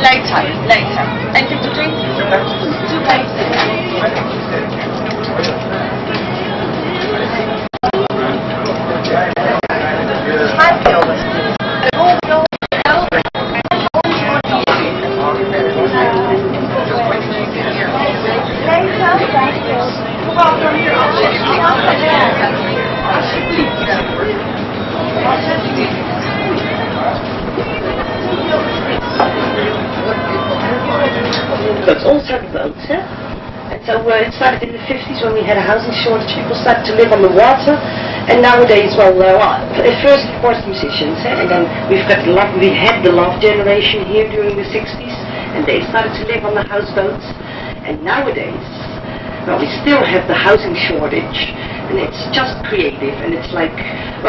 Later. Anything to drink? 2 pints. It's all tugboats, eh? And so it started in the 50s when we had a housing shortage. People started to live on the water, and nowadays, at first of course musicians, eh? And then we had the love generation here during the 60s, and they started to live on the houseboats. And nowadays, we still have the housing shortage, and it's just creative, and it's like,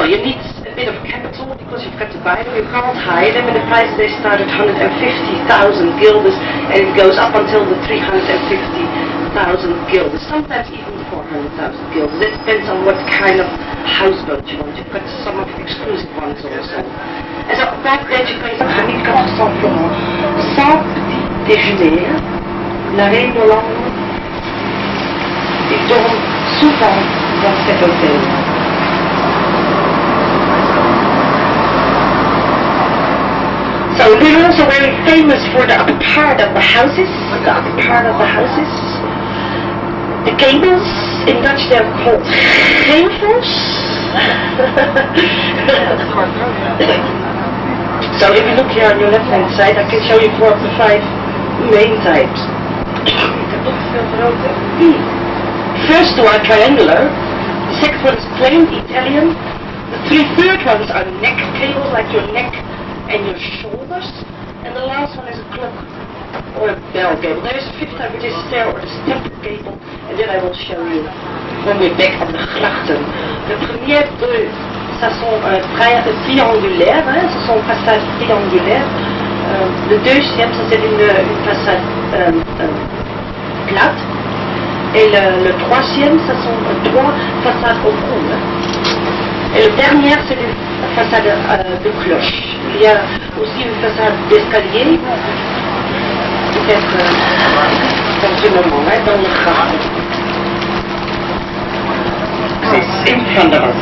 you need a bit of capital because you've got to buy them. You can't hire them, and the price they start at 150,000 guilders, and it goes up until the 350,000 guilders, sometimes even 400,000 guilders. It depends on what kind of houseboat you want. You've got some of the exclusive ones also. And so back then you pay 1400 francs, sans petit déjeuner, l'arrêt de l'homme. Ils dorment souvent dans cet hôtel. So we're also very famous for the upper part of the houses. The gables, in Dutch they're called gevels. So if you look here on your left hand side, I can show you 4 of the 5 main types. First 2 are triangular, the second one is plain Italian, the 3/3 ones are neck cables, like your neck and your shoulders, and the last one is a clock or a bell gable. There is a 5th type which is a stair or a step gable, and then I will show you when we're back on the grachten. Le premier 2, ça sont triangulaires, hein, ce sont façades triangulaires. Le deuxième, ça c'est une façade plate. Et le troisième, ce sont 3 façades au fond. Et le dernier, c'est une façade de cloche. Il y a aussi une façade d'escalier, peut-être dans ce moment, hein, dans le grain. It's in front of us.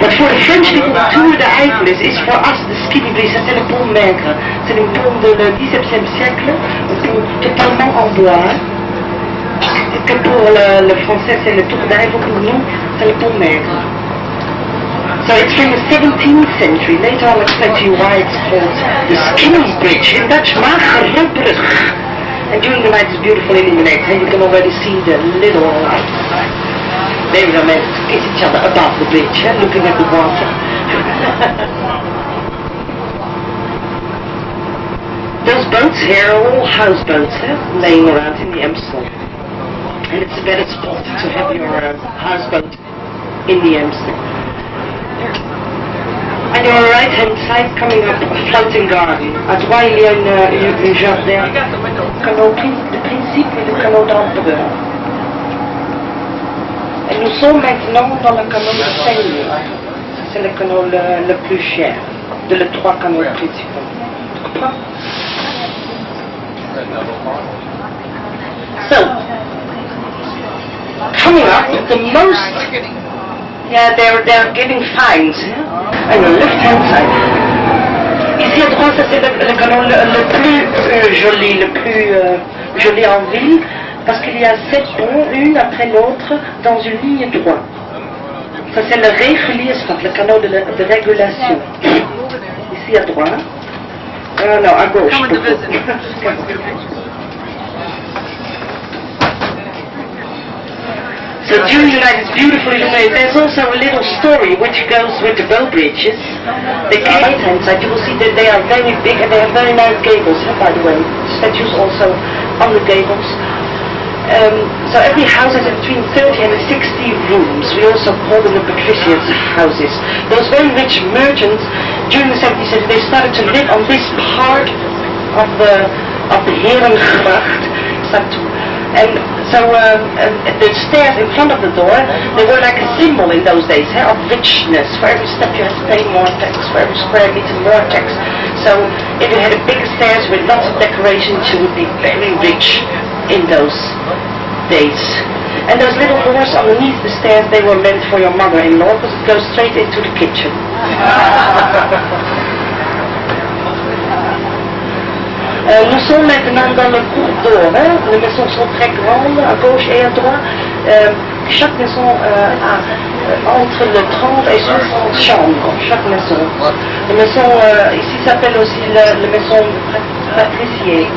But for the French people, tour de Eiffel is for us the skinny bridge. C'est le pont maigre. C'est une pont de le 17e siècle, totalement en bois. Que pour le français c'est le tour d'Eiffel, pour nous c'est le pont maigre. So it's from the 17th century. Later I'll explain to you why it's called the skinny bridge. In Dutch, magerbrug. And during the night it's beautifully illuminated. And you can already see the little lights. They were meant to kiss each other above the bridge, looking at the water. Those boats here are all houseboats, laying around in the Amsterdam. And it's a better spot to have your houseboat in the Amsterdam. On your right hand side, coming up, a floating garden. À droite, il y a un jardin. Canot de principe et le canot d'empereur. Et nous sommes maintenant dans le canot de Seigneur. C'est le canot le plus cher, de les 3 canaux principaux. Tu comprends? So, coming up, the most, they're getting fines. On the left hand side. Ici à droite, ça c'est le canot le plus joli en ville, parce qu'il y a 7 ponts, une après l'autre, dans une ligne droite. Ça c'est le régulierspad, le canot de régulation. Ici à droite. Non, à gauche. So during the night it's beautifully illuminated. There's also a little story which goes with the bow bridges. The right hand side, you will see that they are very big and they have very nice gables, by the way. Statues also on the gables. So every house has between 30 and 60 rooms. We also call them the patricians' houses. Those very rich merchants during the 70s, they started to live on this part of the Herengracht. And so the stairs in front of the door, they were like a symbol in those days of richness. For every step you had to pay more tax, for every square meter more tax. So if it had a big stairs with lots of decorations, she would be very rich in those days. And those little doors underneath the stairs, they were meant for your mother-in-law because it goes straight into the kitchen. Nous sommes maintenant dans le corridor. Les maisons sont très grandes, à gauche et à droite. Chaque maison a entre le 30 et 60 chambres, chaque maison. La maison ici s'appelle aussi la maison patricier.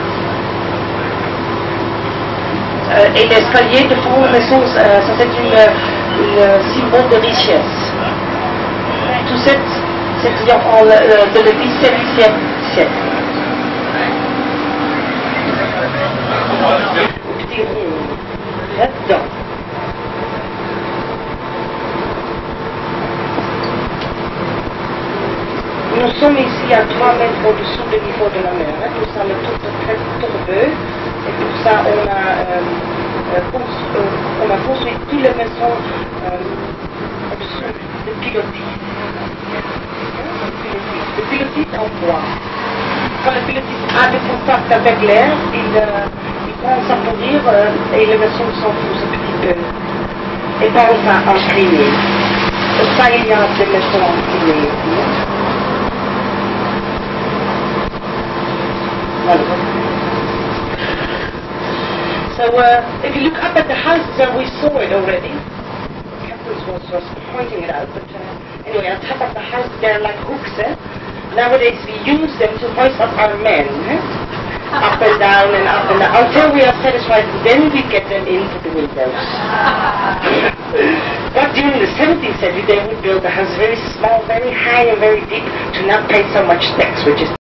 Et l'escalier devant la maison, ça c'est une symbole de richesse. Tout ça, c'est de le 17e siècle. Petit rond, là-dedans. Nous sommes ici à 3 mètres au-dessous du niveau de la mer. Tout ça, le tout est très tourbeux. Et pour ça, on a construit toutes les maisons au-dessous de pilotis. Le pilotis en bois. Quand le pilotis a des contacts avec l'air, il prend sa pourrir et les maisons s'en poussent un petit peu. Et pas en crier. Ça, il y a des maisons en crier. So if you look up at the houses, and we saw it already, the captain was pointing it out, but anyway, on top of the house they're like hooks. Nowadays we use them to hoist up our men, up and down and up and down, until we are satisfied, then we get them into the windows. But during the 17th century they would build a house very small, very high and very deep to not pay so much tax, which is